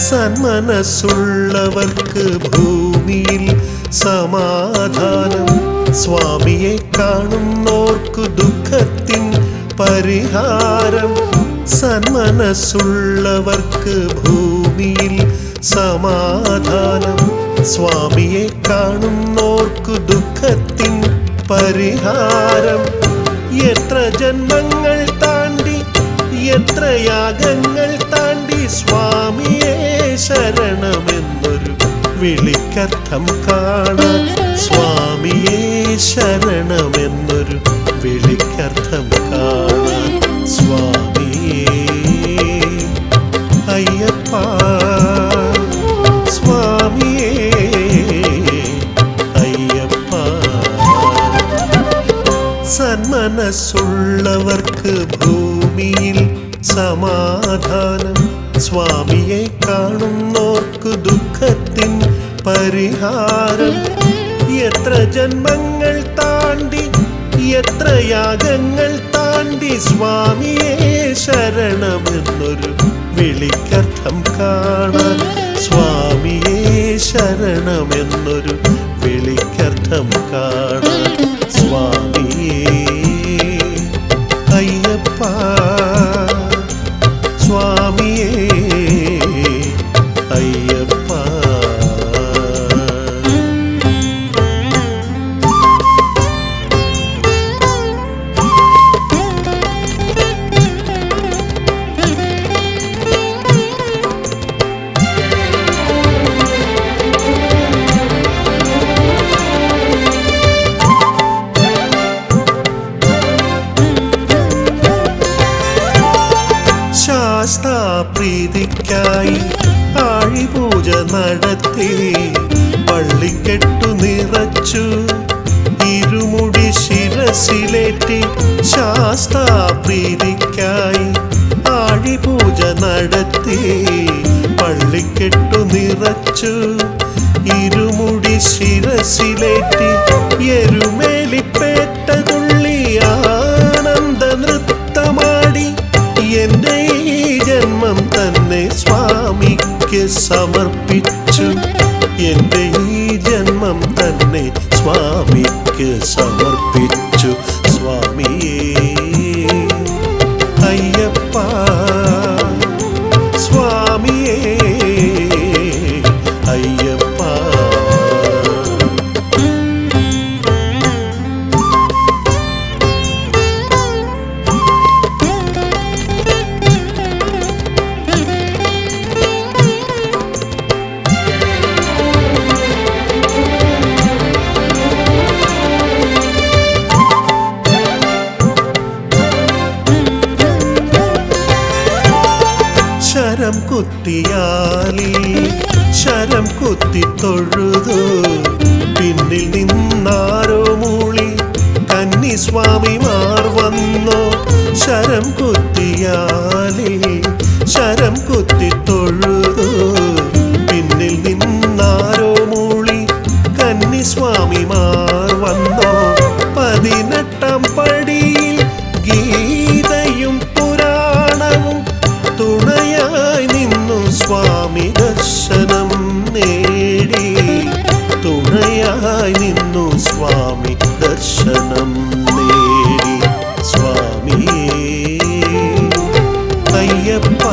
സന്മനസ്സുള്ളവർക്ക് ഭൂമിയിൽ സമാധാനം, സ്വാമിയെ കാണുന്നോർക്കു ദുഃഖത്തിൻ പരിഹാരം. സന്മനസ്സുള്ളവർക്ക് ഭൂമിയിൽ സമാധാനം, സ്വാമിയെ കാണുന്നോർക്കു ദുഃഖത്തിൻ പരിഹാരം. എത്ര ജന്മങ്ങൾ താണ്ടി, എത്ര യാഗങ്ങൾ താണ്ടി, സ്വാമിയെ ശരണമെന്നൊരു വിളിക്കർത്ഥം കാണാൻ. സ്വാമിയെ ശരണമെന്നൊരു വിളിക്കർത്ഥം കാണാൻ. സ്വാമിയേ അയ്യപ്പ, സ്വാമിയേ അയ്യപ്പ. സന്മനസ്സുള്ളവർക്ക് ഭൂമിയിൽ സമാധാനം, സ്വാമിയെ കാണുന്നോർക്കു ദുഃഖത്തിൻ പരിഹാരം. എത്ര ജന്മങ്ങൾ താണ്ടി, എത്ര യാഗങ്ങൾ താണ്ടി, സ്വാമിയെ ശരണമെന്നൊരു വിളിക്കർത്ഥം കാണാൻ. സ്വാമിയെ ശരണമെന്നൊരു വിളിക്കർത്ഥം കാണാൻ. സ്വാമിയേ അയ്യപ്പ, സ്വാമിയേ അയ്യപ്പ. പ്രീതിക്കായി ആഴിപൂജ നടത്തി, പള്ളിക്കെട്ടു നിറച്ചു ഇരുമുടി ശിരസിലേറ്റി. ശാസ്താപ്രീതിക്കായി ആഴിപൂജ നടത്തി, പള്ളിക്കെട്ടു നിറച്ചു ഇരുമുടി ശിരസിലേറ്റി. എരുമേലിപ്പേട്ടതുള്ളി ആനന്ദ നൃത്തമാടി, എന്റെ ഈ ജന്മം തന്നെ സ്വാമിക്ക് സമർപ്പിച്ചു. എന്റെ ഈ ജന്മം തന്നെ സ്വാമിക്ക് സമർപ്പിച്ചു. സ്വാമിയേ അയ്യപ്പ, സ്വാമിയേ അയ്യപ്പ. ശരം കുത്തിയാലി ശരം കുത്തി തൊഴുതു, പിന്നിൽ നിന്നാരോ മൂളി കന്നിസ്വാമിമാർ വന്നോ. ശരം കുത്തിയാലി ശരം കുത്തി തൊഴുതു, പിന്നിൽ നിന്നാരോ മൂളി കന്നിസ്വാമിമാർ വന്നോ. 18-ാം പടിയിൽ ഗീതയും പുരാണവും തുണയായി നിന്നു സ്വാമി ദർശനം നേടി. തുണയായി നിന്നു സ്വാമി ദർശനം നേടി. സ്വാമിയേ അയ്യപ്പ.